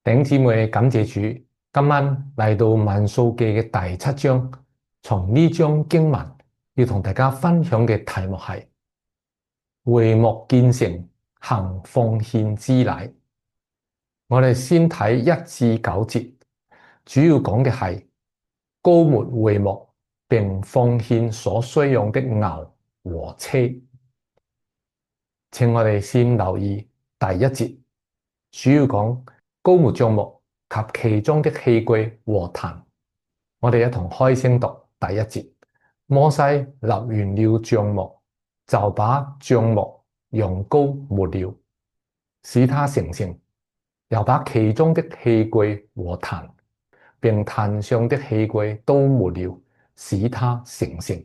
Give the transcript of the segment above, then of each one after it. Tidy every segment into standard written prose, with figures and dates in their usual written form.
弟兄姊妹，感謝主，今晚嚟到民數記嘅第7章，從呢章經文要同大家分享嘅題目係會幕建成行奉獻之禮。我哋先睇1至9節，主要講嘅係膏抹會幕並奉獻所需用的牛和車。請我哋先留意第1節，主要講膏抹帳幕及其中的器具和壇。我哋一同開聲讀第1節。摩西立完了帳幕，就把帳幕用膏抹了，使它成聖，又把其中的器具和壇，並壇上的器具都抹了，使它成聖。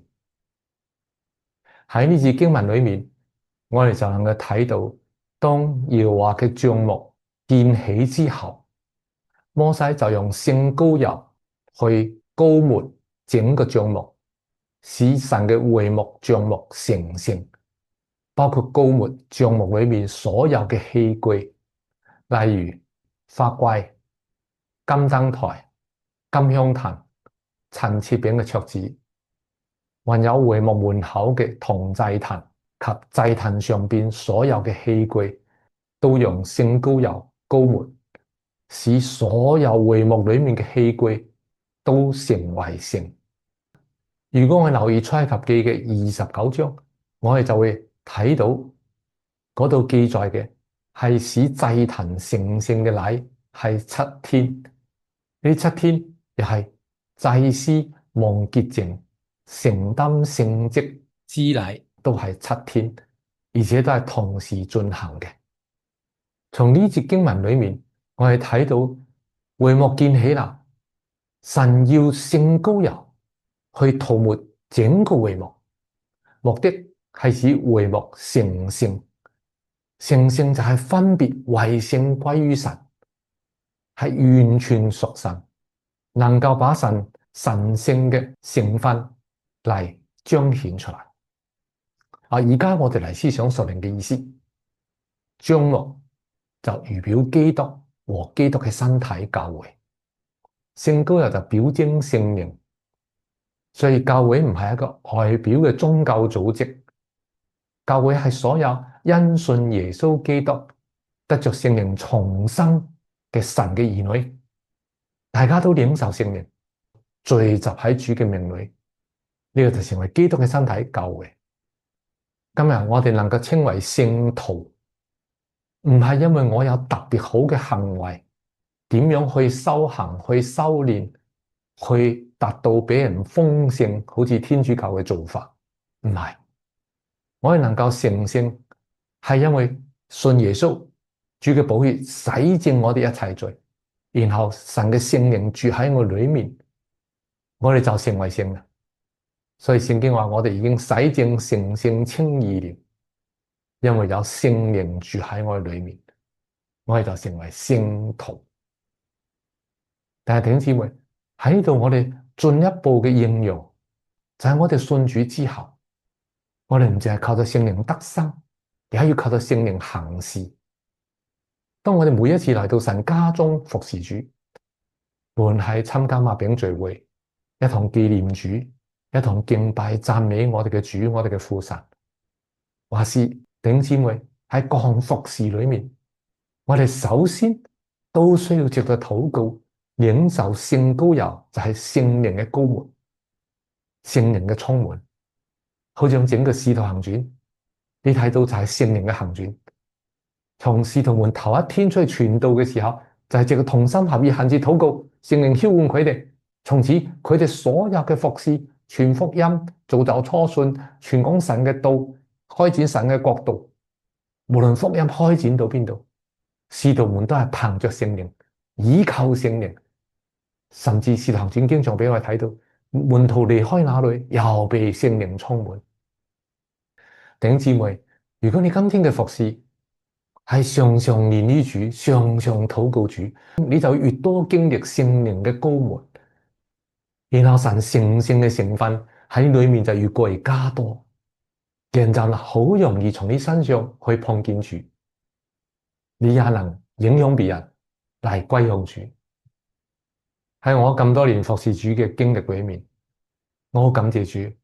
喺呢節經文裏面，我哋就能夠睇到，當耶和華嘅帳幕建起之後，摩西就用聖膏油去膏抹整個帳幕，使神嘅會幕帳幕成聖，包括膏抹帳幕裏面所有嘅器具，例如法櫃、金燈台、金香壇、陳設餅嘅桌子，還有會幕門口嘅銅祭壇及祭壇上邊所有嘅器具，都用聖膏油膏抹，使所有會幕裏面嘅器具都成為聖。如果我留意出埃及記嘅29章，我哋就會睇到嗰度記載嘅係使祭壇成聖嘅禮係7天。呢7天又係祭司蒙潔淨、承擔聖職之禮，都係7天，而且都係同時進行嘅。從呢節經文裏面，我哋睇到會幕建起啦，神要聖膏油去塗抹整個會幕，目的係使會幕成聖。成聖就係分別為聖歸於神，係完全屬神，能夠把神聖嘅成分嚟彰顯出來。而家我哋嚟思想屬靈嘅意思，帳幕就預表基督和基督嘅身體教會，聖膏油就表徵聖靈。所以教會唔係一個外表嘅宗教組織，教會係所有因信耶穌基督得着聖靈重生嘅神嘅兒女，大家都領受聖靈，聚集喺主嘅名裏，呢個就成為基督嘅身體教會。今日我哋能夠稱為聖徒，唔係因為我有特別好嘅行為，點樣去修行、去修煉、去達到俾人豐盛，好似天主教嘅做法，唔係。我哋能夠成聖，係因為信耶穌，主嘅寶血洗淨我哋一切罪，然後神嘅聖靈住喺我裏面，我哋就成為聖啦。所以聖經話我哋已經洗淨、成聖、稱義了，因為有聖靈住喺我哋裏面，我哋就成為聖徒。但係弟兄姊妹，喺呢度我哋進一步嘅應用，就係我哋信主之後，我哋唔淨係靠到聖靈得生，而係要靠到聖靈行事。當我哋每一次嚟到神家中服侍主，無論係參加擘餅聚會，一同紀念主，一同敬拜讚美我哋嘅主，我哋嘅父神，或是弟兄姊妹喺各項服侍裏面，我哋首先都需要藉著禱告領受聖膏油，就係聖靈嘅膏抹，聖靈嘅充滿，好似整個使徒行傳，你睇到就係聖靈嘅行傳。從使徒們頭一天出去傳道嘅時候，就係藉著同心合意、懇切禱告，聖靈澆灌佢哋，從此佢哋所有嘅服侍、傳福音、造就初信、傳講神嘅道、開展神嘅國度，無論福音開展到邊度，使徒們都係憑着聖靈，倚靠聖靈。甚至使徒行傳經常俾我哋睇到，門徒離開那裏，又被聖靈充滿。弟兄姊妹，如果你今天嘅服侍係常常念於主，常常禱告主，你就越多經歷聖靈嘅膏抹，然後神成聖嘅成分喺裏面就越過而加多，人就好容易從你身上去碰見主，你也能影響別人，嚟歸向主。喺我咁多年服侍主嘅經歷裏面，我好感謝主，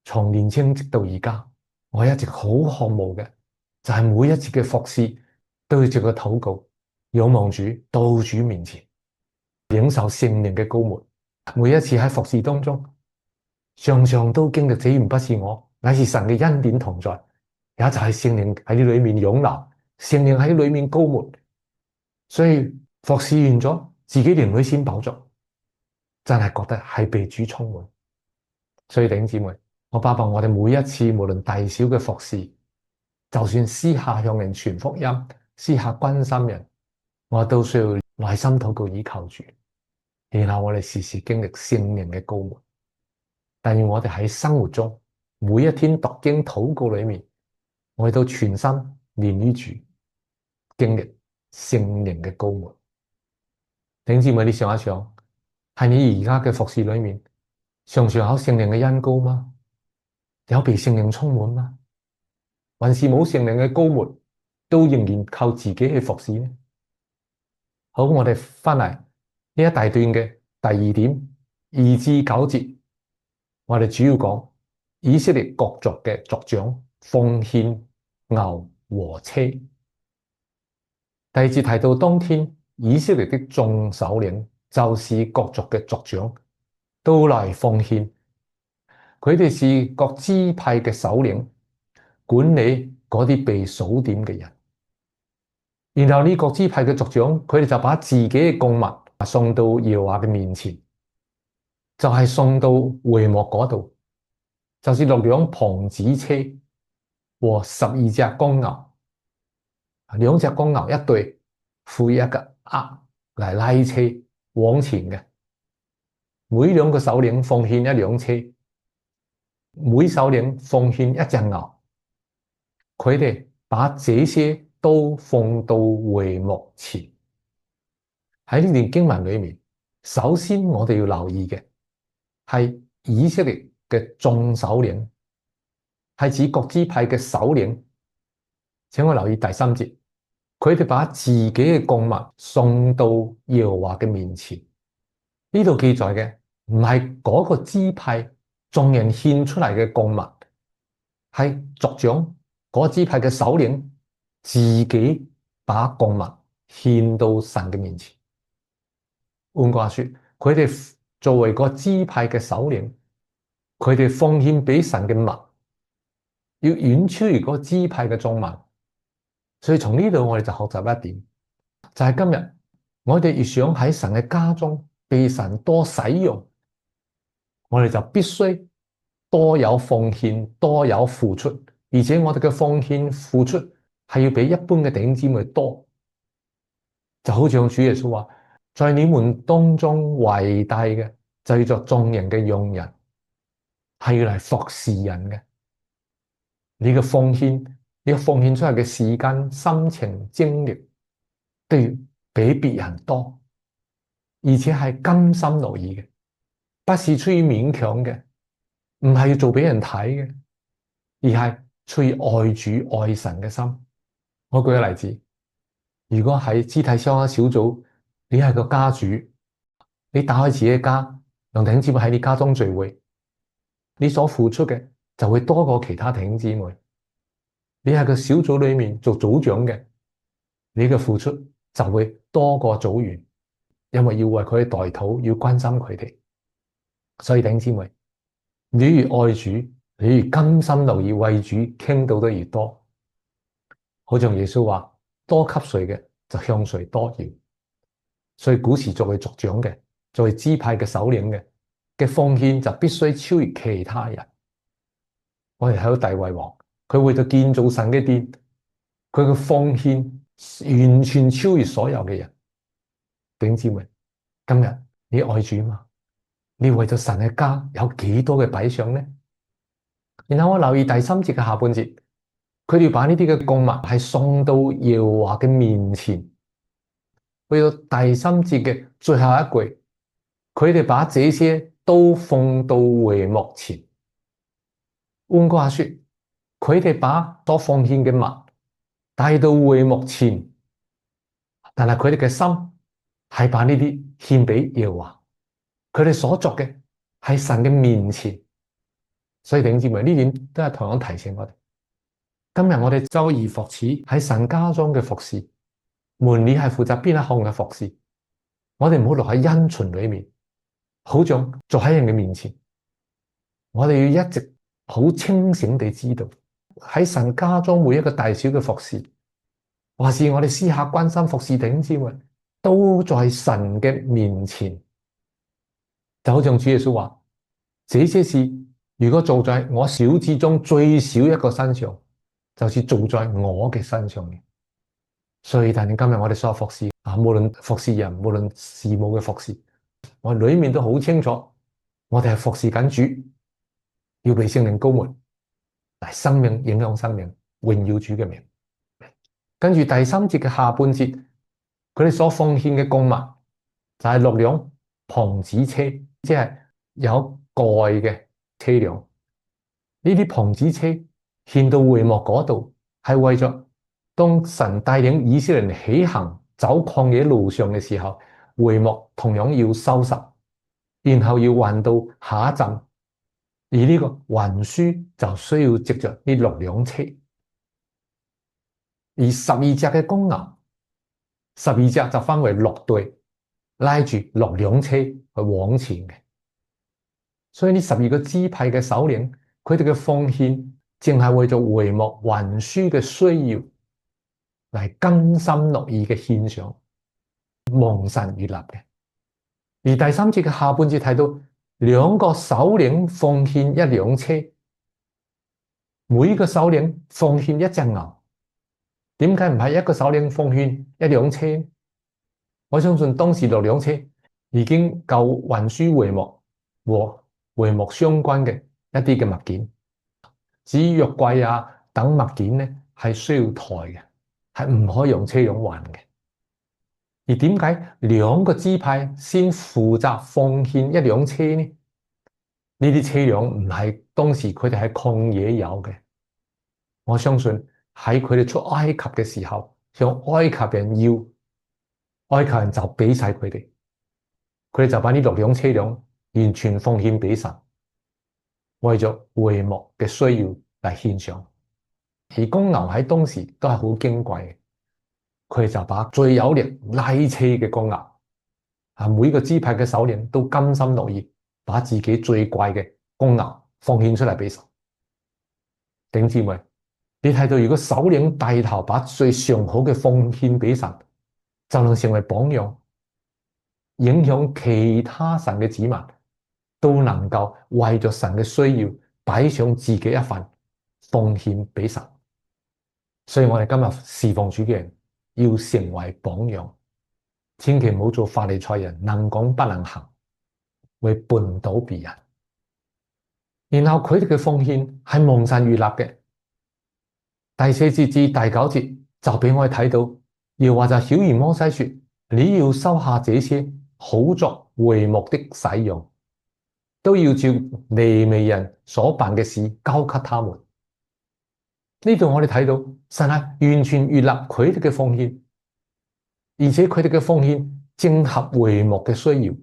從年青直到而家，我一直好渴慕嘅就係每一次嘅服侍都要藉個禱告，仰望主到主面前，領受聖靈嘅膏抹。每一次喺服侍當中，常常都經歷，這原不是我，乃是神嘅恩典同在，也就係聖靈喺呢裏面湧流，聖靈喺裏面膏抹。所以服侍完咗，自己靈裏先飽足，真係覺得係被主充滿。所以弟兄姊妹，我巴不我哋每一次無論大小嘅服侍，就算私下向人傳福音，私下關心人，我都需要內心禱告倚靠主，然後我哋時時經歷聖靈嘅膏抹。但願我哋喺生活中每一天讀經禱告裏面，我哋都全心連於主，經歷聖靈嘅膏抹。弟兄姊妹，你想一想，喺你而家嘅服侍裏面，常常有聖靈嘅恩膏嗎？有被聖靈充滿嗎？還是冇聖靈嘅膏抹，都仍然靠自己去服侍呢？好，我哋翻嚟呢一大段嘅第二點2至9節，我哋主要講以色列各族嘅族長奉獻牛和車。第2節提到當天以色列的眾首領，就是各族嘅族長，都嚟奉獻。佢哋是各支派嘅首領，管理嗰啲被數點嘅人。然後呢各支派嘅族長，佢哋就把自己嘅供物送到耶和華嘅面前，就係送到會幕嗰度，就是6輛旁子車和12隻公牛，2隻公牛一對，附一個軛嚟拉車往前嘅。每兩個首領奉獻1輛車，每首領奉獻1隻牛。佢哋把這些都放到會幕前。喺呢段經文裏面，首先我哋要留意嘅係以色列嘅眾首領，係指各支派嘅首領。請我留意第3節，佢哋把自己嘅供物送到耶和華嘅面前。呢度記載嘅唔係嗰個支派眾人獻出嚟嘅供物，係族長嗰支派嘅首領自己把供物獻到神嘅面前。換句話說，佢哋作為個支派嘅首領，佢哋奉獻俾神嘅物，要遠超於嗰支派嘅眾民。所以從呢度我哋就學習一點，就係今日我哋越想喺神嘅家中被神多使用，我哋就必須多有奉獻，多有付出，而且我哋嘅奉獻付出係要比一般嘅弟兄姊妹多。就好似主耶穌話，在你們當中偉大嘅，就要作眾人嘅用人，係要嚟服侍人嘅。你嘅奉獻，你奉獻出嚟嘅時間、心情、精力，都要比別人多，而且係甘心樂意嘅，不是出於勉強嘅，唔係要做俾人睇嘅，而係出於愛主愛神嘅心。我舉個例子，如果喺肢體相愛小組，你係個家主，你打開自己嘅家，讓弟兄姊妹喺你家中聚會，你所付出嘅就會多過其他弟兄姊妹。你喺個小組裏面做組長嘅，你嘅付出就會多過組員，因為要為佢哋代禱，要關心佢哋。所以弟兄姊妹，你越愛主，你越甘心樂意為主傾倒得越多。好像耶穌話，多給誰嘅就向誰多要。所以古時作為族長嘅，作為支派嘅首領嘅奉獻就必須超越其他人。我哋睇到大衛王，佢為咗建造神嘅殿，佢嘅奉獻完全超越所有嘅人。弟兄姊妹，今日你愛主嗎？你為咗神嘅家有幾多嘅擺上呢？然後我留意第3節嘅下半節，佢哋把呢啲嘅供物係送到耶和華嘅面前。去到第3節嘅最後一句，佢哋把這些都放到會幕前。換句話說，佢哋把所奉獻嘅物帶到會幕前，但係佢哋嘅心係把呢啲獻俾耶和華，佢哋所作嘅係神嘅面前，所以弟兄姊妹呢點都係同樣提醒我哋。今日我哋周而復始喺神家中嘅服侍，無論你係負責邊一項嘅服侍，我哋唔好落喺因循裏面，好像做喺人嘅面前。我哋要一直好清醒地知道，喺神家中每一個大小嘅服侍，或是我哋私下關心服侍弟兄姊妹，都在神嘅面前。就好像主耶穌話：這些事如果做在我小子中最小一個身上，就是做在我嘅身上嘅。所以但係今日我哋所有服侍啊，無論服侍人，無論事務嘅服侍，我裏面都好清楚，我哋係服侍緊主，要被聖靈膏抹，嚟生命影響生命，榮耀主嘅名。跟住第三節嘅下半節，佢哋所奉獻嘅供物就係6輛篷子車，即係有蓋嘅車輛。呢啲篷子車獻到會幕嗰度，係為咗當神帶領以色列人起行走曠野路上嘅時候，會幕同樣要收拾，然後要運到下一站。而呢個運輸就需要藉着呢6輛車，而12隻嘅公牛，12隻就分為6隊，拉住6輛車去往前嘅。所以呢12個支派嘅首領，佢哋嘅奉獻淨係為咗會幕運輸嘅需要嚟甘心樂意嘅獻上，蒙神悅納嘅。而第三節嘅下半節睇到2個首領奉獻1輛車，每個首領奉獻1隻牛。點解唔係一個首領奉獻1輛車？我相信當時6輛車已經夠運輸會幕和會幕相關嘅一啲嘅物件。至於約櫃啊等物件呢，係需要抬嘅，係唔可以用車輛運嘅。而點解2個支派先負責奉獻1輛車呢？呢啲車輛唔係當時佢哋喺曠野有嘅。我相信喺佢哋出埃及嘅時候，向埃及人要，埃及人就俾晒佢哋，佢哋就把呢6輛車輛完全奉獻俾神，為咗會幕嘅需要嚟獻上。而公牛喺當時都係好矜貴嘅，佢哋就把最有力拉車嘅公牛，每個支派嘅首領都甘心樂意把自己最貴嘅公牛奉獻出嚟俾神。弟兄姊妹，你睇到如果首領帶頭把最上好嘅奉獻俾神，就能成為榜樣，影響其他神嘅子民都能夠為咗神嘅需要擺上自己一份奉獻俾神。所以我哋今日侍奉主嘅人要成為榜樣，千祈唔好做法利賽人，能講不能行，會絆倒別人。然後佢哋嘅奉獻係蒙神悅納嘅。第4節至第9節就俾我哋睇到，耶和華就曉諭摩西說：你要收下這些，好作會幕的使用，都要照利未人所辦嘅事交給他們。呢度我哋睇到神係完全悅納佢哋嘅奉獻，而且佢哋嘅奉獻正合會幕嘅需要。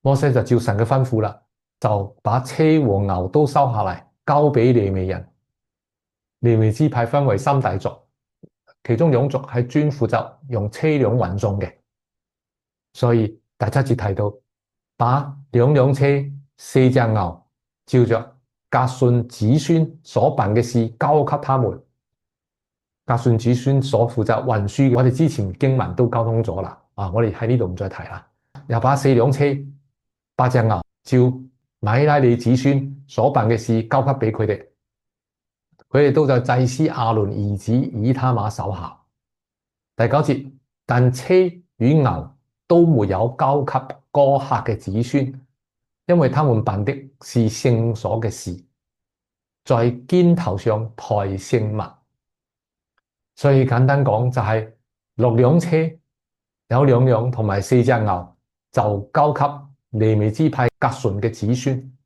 摩西就照神嘅吩咐啦，就把車和牛都收下嚟，交俾利未人。利未支派分為3大族，其中2族係專負責用車輛運送嘅。所以第7節提到，把2輛車、4隻牛，照着革順子孫所辦嘅事交給他們。革順子孫所負責運輸嘅，我哋之前經文都交通咗啦。我哋喺呢度唔再提啦。又把4輛車、8隻牛，照米拉利子孫所辦嘅事交給俾佢哋。佢哋都在祭司亞倫兒子以他瑪手下。第9節，但車與牛都沒有交給哥哈嘅子孫，因為他們辦的是聖所嘅事，在肩頭上抬聖物。所以簡單講就係6輛車有2輛同埋4隻牛就交給利未支派革順嘅子孫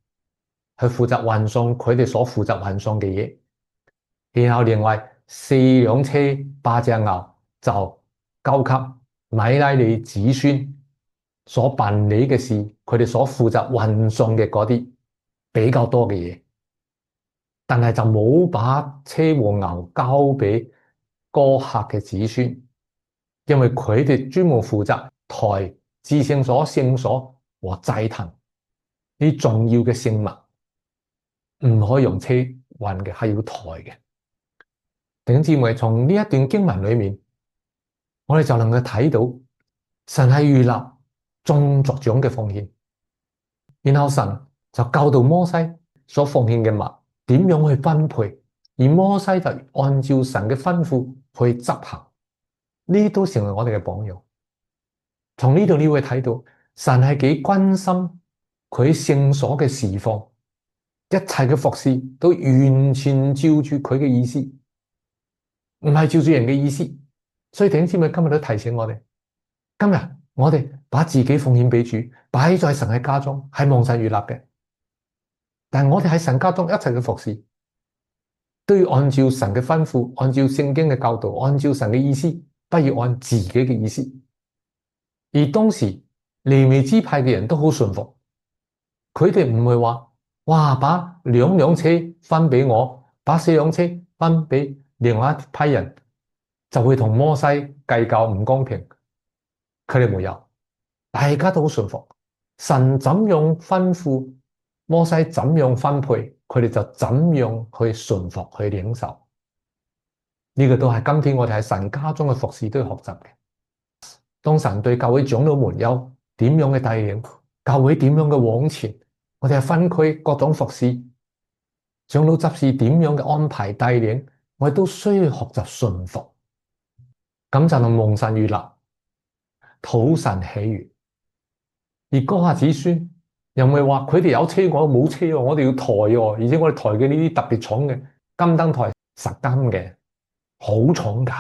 去負責運送佢哋所負責運送嘅嘢。然後另外4輛車、8隻牛就交給米拉利子孫所辦理嘅事，佢哋所負責運送嘅嗰啲比較多嘅嘢，但係就冇把車和牛交俾哥客嘅子孫，因為佢哋專門負責抬至聖所、聖所和祭壇呢重要嘅聖物，唔可以用車運嘅，係要抬嘅。弟兄姊妹，從呢一段經文裏面，我哋就能夠睇到神係預立眾族長嘅奉獻，然後神就教導摩西所奉獻嘅物點樣去分配，而摩西就按照神嘅吩咐去執行，呢都成為我哋嘅榜樣。從呢度你會睇到神係幾關心佢聖所嘅侍奉，一切嘅服侍都完全照住佢嘅意思，唔係照住人嘅意思。所以弟兄姊妹今日都提醒我哋，今日我哋把自己奉獻俾主，擺在神嘅家中，係蒙神悅納嘅。但係我哋喺神家中一切嘅服侍，都要按照神嘅吩咐，按照聖經嘅教導，按照神嘅意思，不要按自己嘅意思。而當時利未支派嘅人都好順服，佢哋唔會話，哇，把兩輛車分俾我，把四輛車分俾另外一批人，就會同摩西計較唔公平。佢哋沒有，大家都好順服，神怎樣吩咐摩西怎樣分配，佢哋就怎樣去順服去領受。呢個都係今天我哋喺神家中嘅服侍都要學習嘅。當神對教會長老們有點樣嘅帶領，教會點樣嘅往前，我哋係分區各種服侍，長老執事點樣嘅安排帶領，我哋都需要學習順服，咁就能蒙神悅納，討神喜悅。而哥下子孫又唔係話佢哋有車我冇車，我哋要抬喎，而且我哋抬嘅呢啲特別重嘅金燈台實金嘅，好重㗎。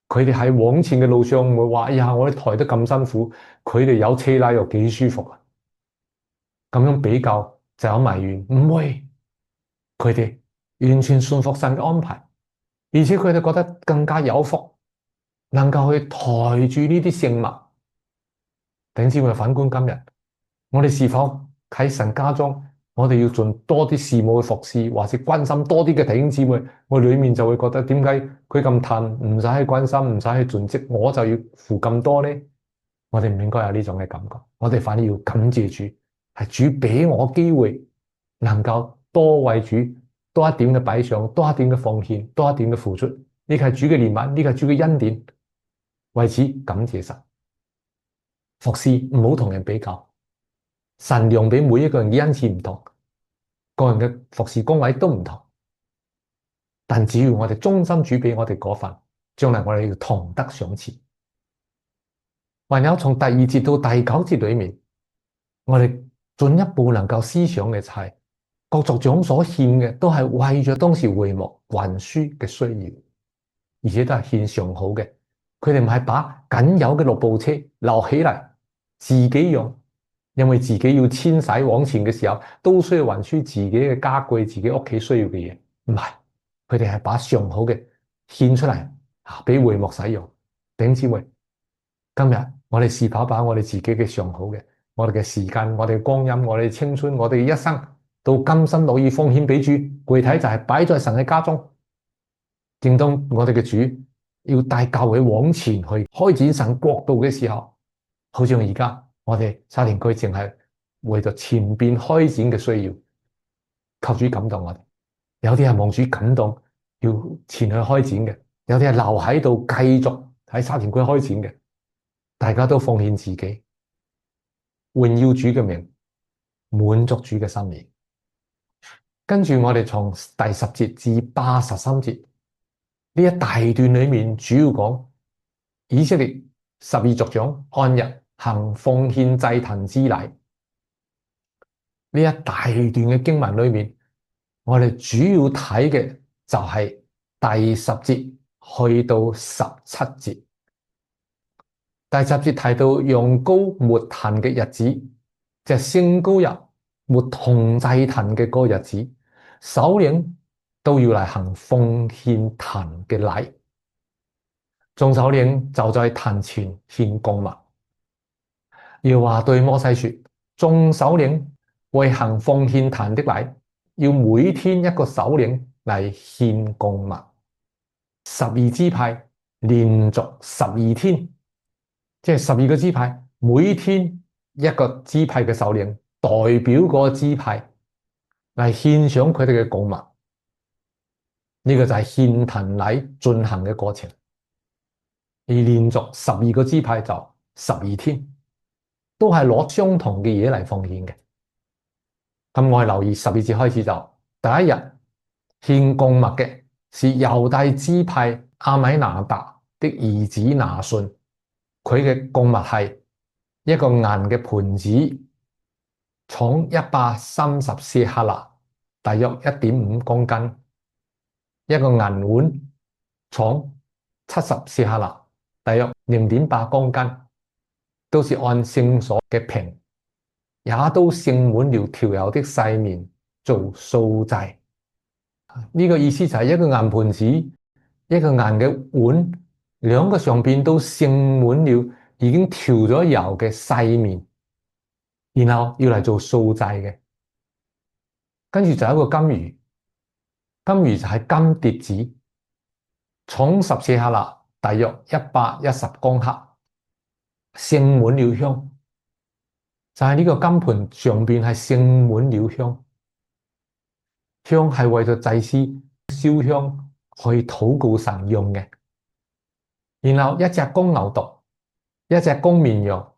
佢哋喺往前嘅路上唔會話，哎呀，我哋抬得咁辛苦，佢哋有車拉又幾舒服啊！咁樣比較就有埋怨，唔會，佢哋完全順服神嘅安排，而且佢哋覺得更加有福，能夠去抬住呢啲聖物。弟兄姊妹，反觀今日，我哋是否喺神家中，我哋要盡多啲事務去服侍，或是關心多啲嘅弟兄姊妹，我裏面就會覺得點解佢咁嘆，唔使去關心，唔使去盡職，我就要付咁多呢？我哋唔應該有呢種嘅感覺，我哋反而要感謝主，係主俾我機會，能夠多為主多一點嘅擺上，多一點嘅奉獻，多一點嘅付出，呢個係主嘅憐憫，呢個係主嘅恩典，為此感謝神。服侍唔好同人比較，神量俾每一個人嘅恩賜唔同，個人嘅服侍崗位都唔同，但只要我哋忠心主俾我哋嗰份，將來我哋要同得賞賜。還有從第2節到第9節裏面，我哋進一步能夠思想嘅就係各族長所獻嘅都係為咗當時會幕運輸嘅需要，而且都係獻上好嘅。佢哋唔係把僅有嘅6部車留起嚟自己用，因為自己要遷徙往前嘅時候，都需要運輸自己嘅家具、自己屋企需要嘅嘢。唔係，佢哋係把上好嘅獻出嚟俾會幕使用。弟兄姊妹，今日我哋是否把我哋自己嘅上好嘅，我哋嘅時間、我哋嘅光陰、我哋嘅青春、我哋嘅一生，都甘心樂意奉獻俾主？具體就係擺在神嘅家中。正當我哋嘅主要帶教會往前去開展神國度嘅時候，好似而家我哋沙田區淨係為咗前邊開展嘅需要，求主感動我哋。有啲係望主感動要前去開展嘅，有啲係留喺度繼續喺沙田區開展嘅。大家都奉獻自己，榮耀主嘅名，滿足主嘅心意。跟住我哋從第10節至83節呢一大段裏面，主要講以色列12族長按日行奉獻祭壇之禮。呢一大段嘅經文裏面，我哋主要睇嘅就係第10節去到17節。第10節提到用膏抹壇嘅日子，就係聖膏日抹銅祭壇嘅嗰個日子，首領都要嚟行奉獻壇嘅禮。眾首領就在壇前獻供物。耶和華對摩西說：眾首領為行奉獻壇的禮，要每天一個首領嚟獻供物。12支派連續12天，即係12個支派，每天一個支派嘅首領代表嗰個支派嚟獻上佢哋嘅供物。呢個就係獻壇禮進行嘅過程。而連續12個支派就12天，都係攞相同嘅嘢嚟奉獻嘅。咁我哋留意12節開始就第一日獻供物嘅是猶大支派亞米拿達的兒子拿順，佢嘅供物係一個銀嘅盤子，重130舍客勒，大約1.5公斤；一個銀碗，重70舍客勒，大約0.8公斤，都是按聖所嘅瓶，也都盛滿了調油的細麵做素祭。呢個意思就係一個銀盤子，一個銀嘅碗，兩個上邊都盛滿了已經調咗油嘅細麵，然後要嚟做素祭嘅。跟住就有一個金魚，金魚就係金碟子，重10舍客勒，大約110公克，盛滿了香。就係呢個金盤上邊係盛滿了香，香係為咗祭司燒香可以禱告神用嘅。然後一隻公牛犢，一隻公綿羊，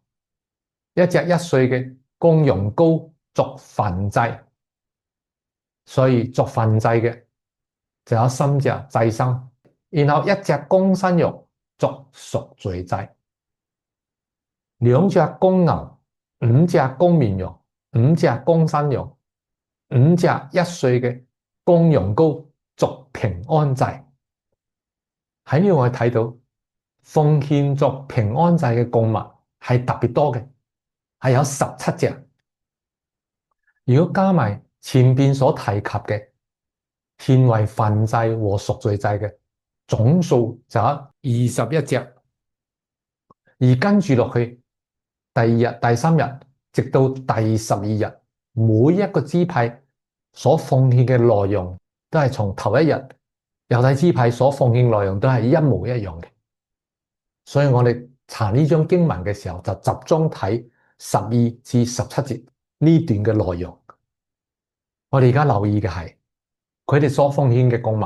一隻1歲嘅公羊羔作燔祭。所以作燔祭嘅就有3隻祭牲，然後一隻公山羊作贖罪祭，2隻公牛，5隻公綿羊，5隻公山羊，5隻1歲嘅公羊羔作平安祭。喺呢度我哋睇到奉獻作平安祭嘅供物係特別多嘅，係有17隻。如果加埋前邊所提及嘅獻為燔祭和贖罪祭嘅總數就有21隻，而跟住落去第2日、第3日，直到第12日，每一個支派所奉獻嘅內容都係從頭一日猶大支派所奉獻內容都係一模一樣嘅。所以我哋查呢張經文嘅時候，就集中睇12至17節呢段嘅內容。我哋而家留意嘅係佢哋所奉獻嘅供物，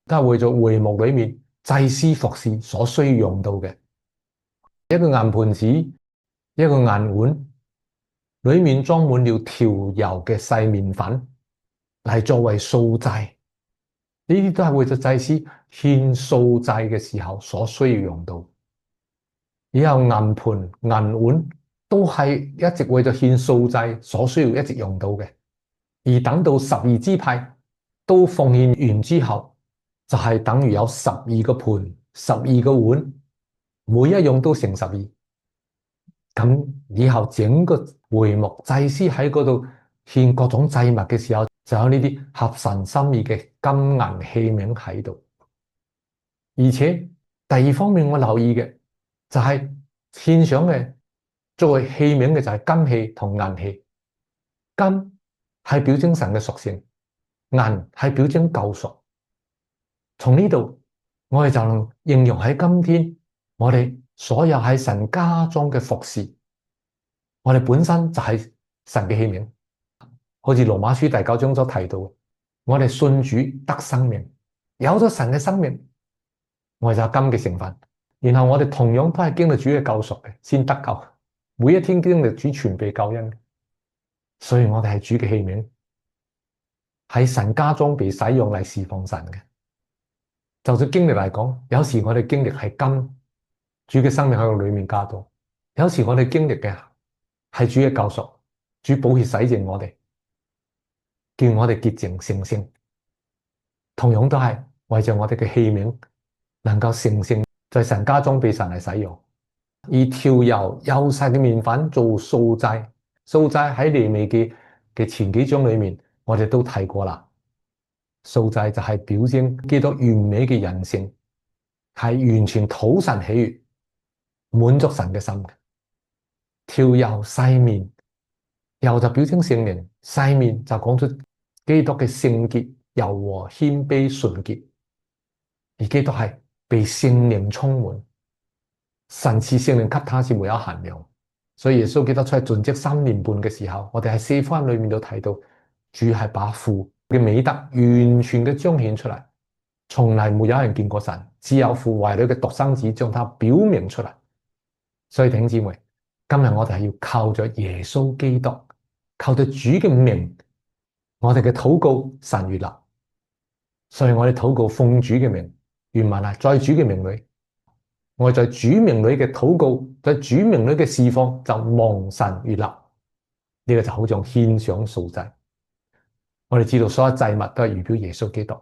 都係為咗會幕裏面祭司服侍所需要用到嘅。一個銀盤子，一個銀碗，裏面裝滿了調油嘅細麵粉，嚟作為素祭。呢啲都係為咗祭司獻素祭嘅時候所需要用到。以後銀盤、銀碗都係一直為咗獻素祭所需要一直用到嘅。而等到12支派都奉獻完之後，就係等於有12個盤、12個碗，每一樣都乘12。咁以後整個會幕祭司喺嗰度獻各種祭物嘅時候，就有呢啲合神心意嘅金銀器皿喺度。而且第二方面我留意嘅就係獻上嘅作為器皿嘅就係金器同銀器。金係表徵神嘅屬性，銀係表徵救贖。從呢度我哋就能應用喺今天我哋所有喺神家中嘅服侍，我哋本身就係神嘅器皿。好似羅馬書第9章所提到，我哋信主得生命，有咗神嘅生命，我哋就有金嘅成分。然後我哋同樣都係經歷主嘅救贖嘅，先得救。每一天經歷主全備救恩，所以我哋係主嘅器皿，喺神家中被使用嚟侍奉神嘅。就算經歷嚟講，有時我哋經歷係金，主嘅生命喺個裏面加多；有時我哋經歷嘅係主嘅救贖，主寶血洗淨我哋，叫我哋潔淨成聖。同樣都係為咗我哋嘅器皿能夠成聖，在神家中被神嚟使用。而調油幼細嘅麵粉做素祭，素祭喺利未記嘅前幾章裏面，我哋都睇過啦。素祭就係表徵基督完美嘅人性，係完全討神喜悅，滿足神嘅心嘅。條油細麵，油就表徵聖靈，細麵就講出基督嘅聖潔、柔和、謙卑、純潔。而基督係被聖靈充滿，神賜聖靈給他是沒有限量。所以耶穌基督出嚟盡職3年半嘅時候，我哋喺4福音裏面都睇到，主係把父嘅美德完全嘅彰顯出嚟，從來沒有人見過神，只有父懷裏嘅獨生子將他表明出嚟。所以弟兄姊妹，今日我哋係要靠着耶穌基督，靠着主嘅名，我哋嘅禱告神悅納。所以我哋禱告奉主嘅名，原文係在主嘅名裏。我哋在主名裏嘅禱告，在主名裏嘅侍奉就蒙神悅納。呢個就好像獻上素祭。我哋知道所有祭物都係預表耶穌基督。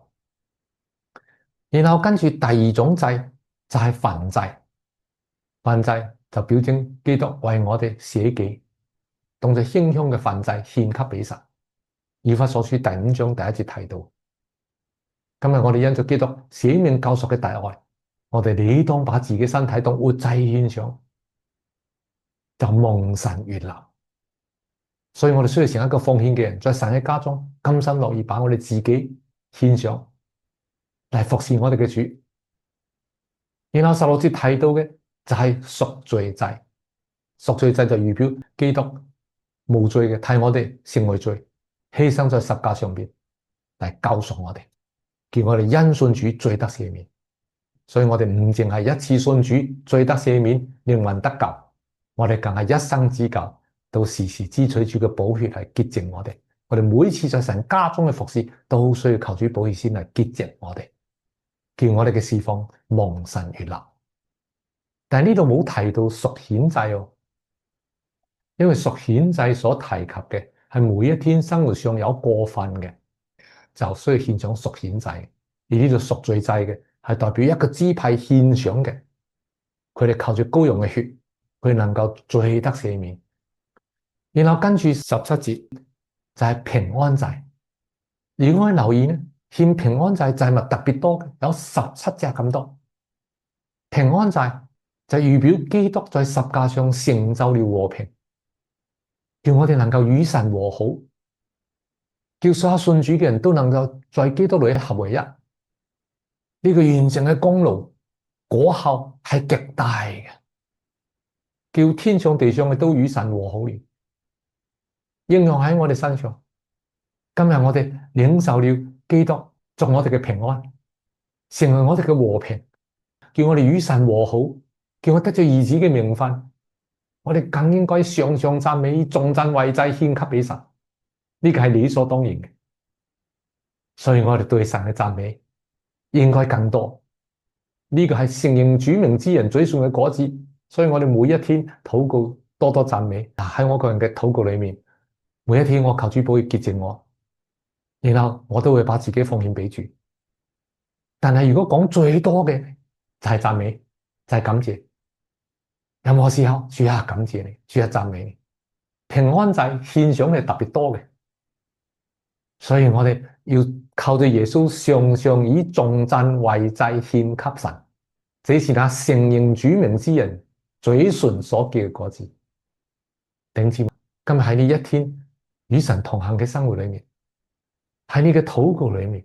然後跟住第二種祭就係燔祭，燔祭就表徵基督為我哋捨己，當作馨香嘅燔祭獻給俾神。以弗所書第5章第1節提到，今日我哋因着基督捨命救贖嘅大愛，我哋理當把自己身體當活祭獻上，就蒙神悅納。所以我哋需要成一個奉獻嘅人，在神嘅家中甘心樂意把我哋自己獻上嚟服侍我哋嘅主。然後16節提到嘅就係贖罪祭，贖罪祭就預表基督無罪嘅替我哋成為罪，犧牲在十架上邊嚟救贖我哋，叫我哋因信主罪得赦免。所以我哋唔淨係一次信主罪得赦免，靈魂得救，我哋更係一生之久，到時時支取主嘅寶血嚟潔淨我哋。我哋每次在神家中嘅服侍，都需要求主寶血先嚟潔淨我哋，叫我哋嘅侍奉蒙神悅納。但係呢度冇提到贖愆祭喎，因為贖愆祭所提及嘅係每一天生活上有過分嘅，就需要獻上贖愆祭。而呢度贖罪祭嘅係代表一個支派獻上嘅，佢哋靠住羔羊嘅血，佢能夠罪得赦免。然後跟住17節就係平安祭。如果我哋留意呢，獻平安祭祭物特別多嘅，有17隻咁多。平安祭就預表基督在十架上成就了和平，叫我哋能夠與神和好，叫所有信主嘅人都能夠在基督裏合為一。呢個完成嘅功勞果效係極大嘅，叫天上地上嘅都與神和好了，應用喺我哋身上。今日我哋領受了基督作我哋嘅平安，成為我哋嘅和平，叫我哋與神和好，叫我得咗兒子嘅名分。我哋更應該常常讚美，頌讚為祭獻給俾神，呢個係理所當然嘅。所以我哋對神嘅讚美應該更多，呢個係承認主名之人嘴唇嘅果子。所以我哋每一天禱告多多讚美。喺我個人嘅禱告裏面，每一天我求主寶血潔淨我，然後我都會把自己奉獻俾主。但係如果講最多嘅就係讚美，就係感謝。任何時候，主啊感謝你，主啊讚美你。平安祭獻上係特別多嘅，所以我哋要靠着耶穌常常以頌讚為祭獻給神，這是那承認主名之人嘴唇所結嘅果子。弟兄姊妹，今日喺呢一天與神同行嘅生活裏面，喺你嘅禱告裏面，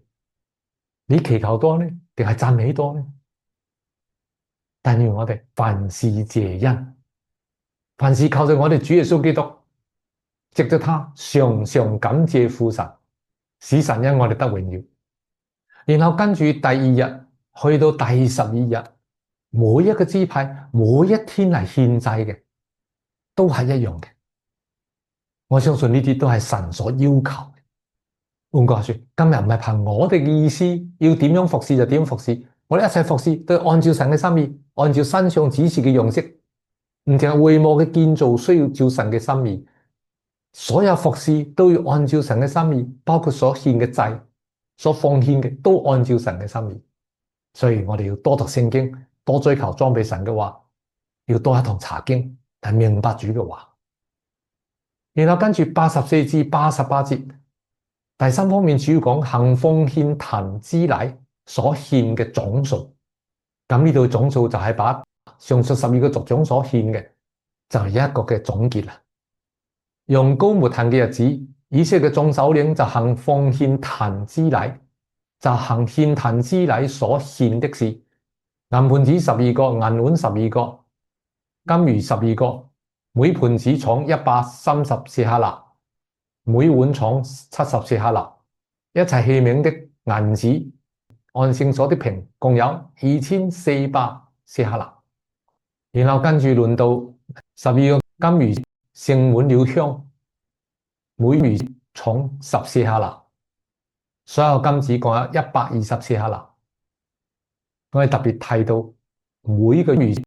你祈求多呢，定係讚美多呢？但願我哋凡事謝恩，凡事靠着我哋主耶穌基督，藉着他常常感謝父神，使神因我哋得榮耀。然後跟住第2日去到第12日，每一個支派每一天嚟獻祭嘅都係一樣嘅。我相信呢啲都係神所要求嘅。換句話說，今日唔係憑我哋嘅意思要點樣服侍就點樣服侍，我哋一切服侍都要按照神嘅心意，按照身上指示嘅樣式，唔淨係會幕嘅建造需要照神嘅心意，所有服侍都要按照神嘅心意，包括所獻嘅祭、所奉獻嘅都按照神嘅心意。所以我哋要多讀聖經，多追求裝備神嘅話，要多一同查經，但明白主嘅話。然後跟住84至88節，第三方面主要講行奉獻壇之禮所獻嘅總數。咁呢度總數就係把上述12個族長所獻嘅，就係一個嘅總結啦。用膏抹壇嘅日子，以色列嘅眾首領就行奉獻壇之禮，就行獻壇之禮所獻的事。銀盤子12個，銀碗12個，金魚12個，每盤子重130舍客勒，每碗重70舍客勒。一切器皿的銀子按聖所的瓶共有2400舍客勒。然後跟住輪到12個金魚盛滿了香，每魚重10舍客勒，所有金子共有120舍客勒。我哋特別提到每個魚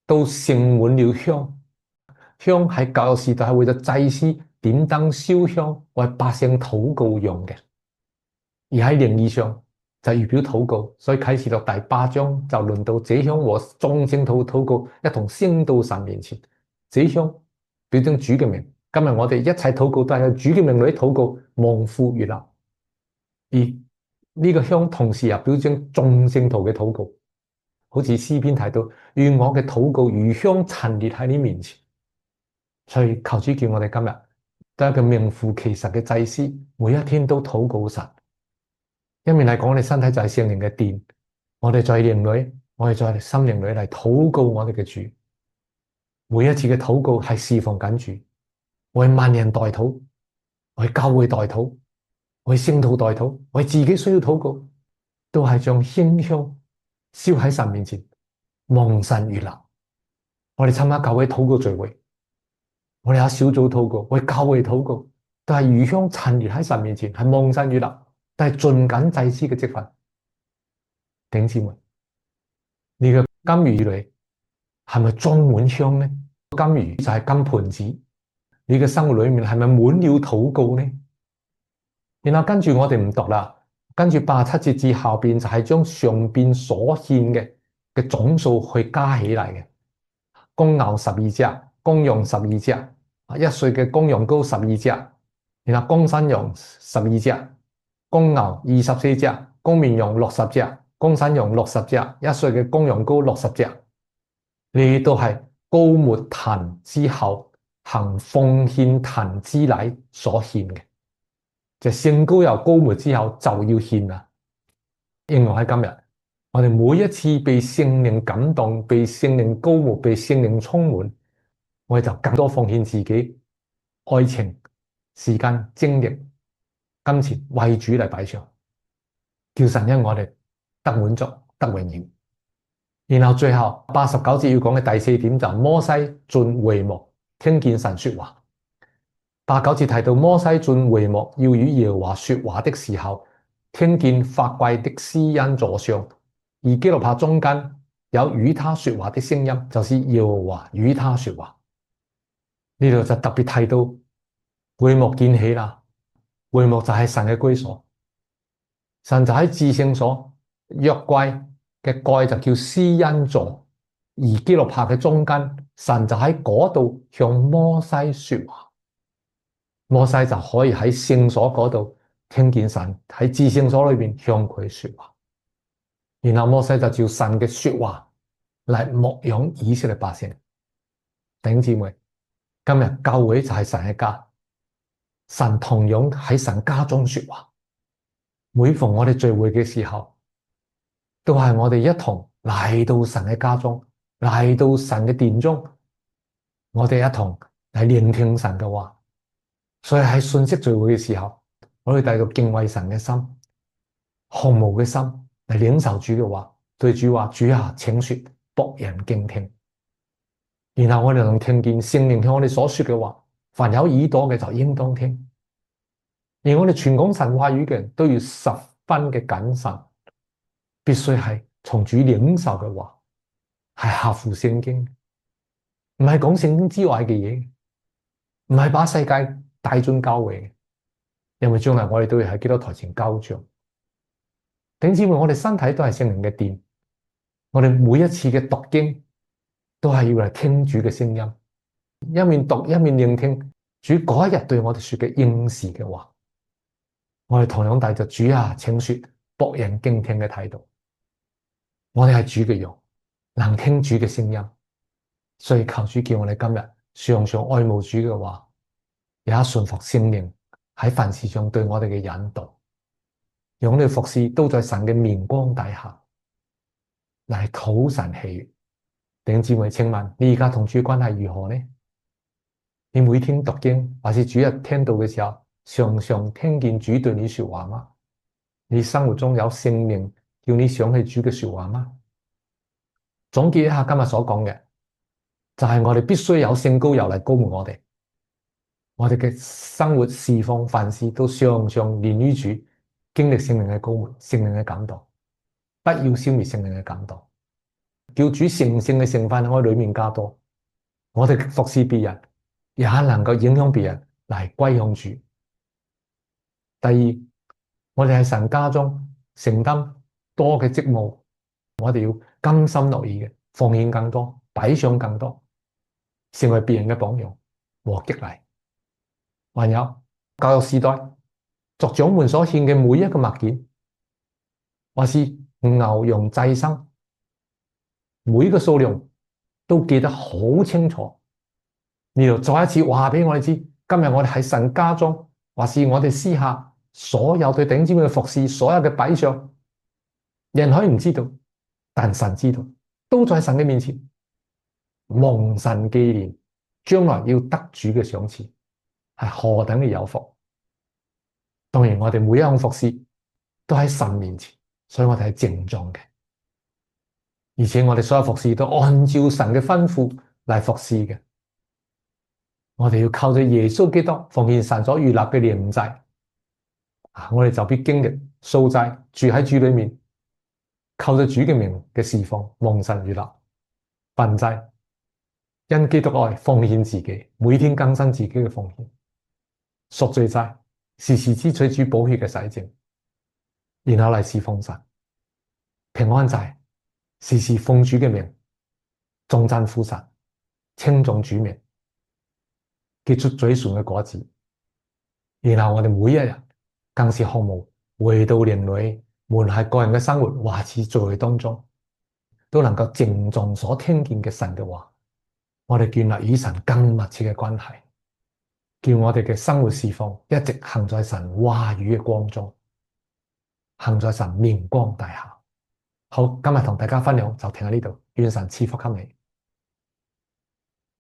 都盛滿了香，香喺舊約時代係為咗祭司點燈燒香為百姓禱告用嘅，而喺靈意上就預表禱告，所以啟示錄第8章就論到這香和眾聖徒禱告一同升到神面前，這香表徵主嘅名。今日我哋一切禱告都係喺主嘅名裏禱告，蒙父悅納。而呢個香同時又表徵眾聖徒嘅禱告，好似詩篇提到，願我嘅禱告如香陳列喺你面前。所以求主叫我哋今日都係一個名副其實嘅祭司，每一天都禱告神。一面嚟講，我哋身體就係聖靈嘅殿，我哋在靈裏，我哋在心靈裏嚟禱告我哋嘅主。每一次嘅禱告係侍奉緊主，為萬人代禱，為教會代禱，為聖徒代禱，為自己需要禱告，都係將馨香燒喺神面前，蒙神悅納。我哋參加教會禱告聚會，我哋有小組禱告，為教會禱告，都係如香陳列喺神面前，係蒙神悅納，但係盡緊祭司嘅職分。弟兄姊妹，你嘅金魚裏係咪裝滿香呢？金魚就係金盤子，你嘅生活裏面係咪滿了禱告呢？然後跟住我哋唔讀啦，跟住87節至後邊就係將上邊所獻嘅總數去加起嚟嘅。公牛12隻，公羊12隻，1歲嘅公羊羔12隻，然後公山羊12隻，公牛24隻，公綿羊60隻，公山羊60隻，1歲嘅公羊羔60隻。呢都係膏抹壇之後行奉獻壇之禮所獻嘅，就聖膏油膏抹之後就要獻啦。應用喺今日，我哋每一次被聖靈感動、被聖靈膏抹、被聖靈充滿，我哋就更多奉獻自己愛情、時間、精力、金錢為主嚟擺上，叫神因我哋得滿足、得榮耀。然後最後89節要講嘅第4點就摩西進會幕聽見神說話。89節提到摩西進會幕要與耶和華說話的時候，聽見法櫃的施恩座上，而基路伯中間有與他說話的聲音，就是耶和華與他說話。呢度就特別提到會幕建起啦，會幕就係神嘅居所，神就喺至聖所，約櫃嘅蓋就叫施恩座，而基路伯嘅中間，神就喺嗰度向摩西說話，摩西就可以喺聖所嗰度聽見神喺至聖所裏邊向佢說話，然後摩西就照神嘅說話嚟牧養以色列百姓。弟兄姊妹，今日教會就係神嘅家，神同樣喺神家中說話。每逢我哋聚會嘅時候，都係我哋一同嚟到神嘅家中，嚟到神嘅殿中，我哋一同嚟聆聽神嘅話。所以喺信息聚會嘅時候，我哋帶着敬畏神嘅心、毫無嘅心嚟領受主嘅話，對主話：主啊，請說，僕人敬聽。然後我哋能聽見聖靈向我哋所說嘅話，凡有耳朵嘅就應當聽。而我哋傳講神話語嘅人都要十分嘅謹慎，必須係從主領受嘅話，係合乎聖經，唔係講聖經之外嘅嘢，唔係把世界帶進教會嘅，因為將來我哋都要喺基督台前交賬。弟兄姊妹，我哋身體都係聖靈嘅殿，我哋每一次嘅讀經都係要嚟聽主嘅聲音，一面讀一面聆聽主嗰一日對我哋說嘅應時嘅話。我哋同樣帶着主啊，請說，僕人敬聽嘅態度我哋係主嘅羊，能聽主嘅聲音，所以求主叫我哋今日常常愛慕主嘅話，也順服聖靈喺凡事上對我哋嘅引導，讓我哋服侍都在神嘅面光底下，嚟討神喜悅。弟兄姊妹，請問你而家同主關係如何呢？你每天讀經，還是主日聽到嘅時候，常常聽見主對你說話嗎？你生活中有聖靈叫你想起主嘅說話嗎？總結一下今日所講嘅，就係我哋必須有聖膏油嚟膏抹我哋。我哋嘅生活侍奉凡事都常常連於主，經歷聖靈嘅膏抹、聖靈嘅感動，不要消滅聖靈嘅感動，叫主成聖嘅成分喺我裏面加多。我哋服侍別人，也能夠影響別人嚟歸向主。第二，我哋喺神家中承擔多嘅職務，我哋要甘心樂意嘅奉獻更多，擺上更多，成為別人嘅榜樣和激勵。還有教育時代，族長們所獻嘅每一個物件，或是牛羊祭牲，每個數量都記得好清楚。然後再一次話俾我哋知，今日我哋喺神家中，或是我哋私下所有對弟兄姊妹嘅服侍，所有嘅擺上，人可以唔知道，但神知道，都在神嘅面前，蒙神紀念，將來要得主嘅賞賜，係何等嘅有福。當然我哋每一項服侍都喺神面前，所以我哋係正當嘅，而且我哋所有服侍都按照神嘅吩咐嚟服侍嘅。我哋要靠着耶穌基督奉獻神所預立嘅靈祭，我哋就必經歷素祭，住喺主裏面，靠着主嘅名嘅侍奉，蒙神預立燔祭，因基督愛奉獻自己，每天更新自己嘅奉獻，贖罪祭，時時支取主寶血嘅洗淨，然後嚟侍奉神，平安祭，時時奉主嘅名，頌讚父神，稱頌主名，結出嘴唇嘅果子，然後我哋每一日更是渴慕回到靈裏，無論係個人嘅生活，或是聚會當中，都能夠靜重所聽見嘅神嘅話，我哋建立與神更密切嘅關係，叫我哋嘅生活侍奉一直行在神話語嘅光中，行在神面光底下。好，今日同大家分享就停喺呢度，願神賜福給你。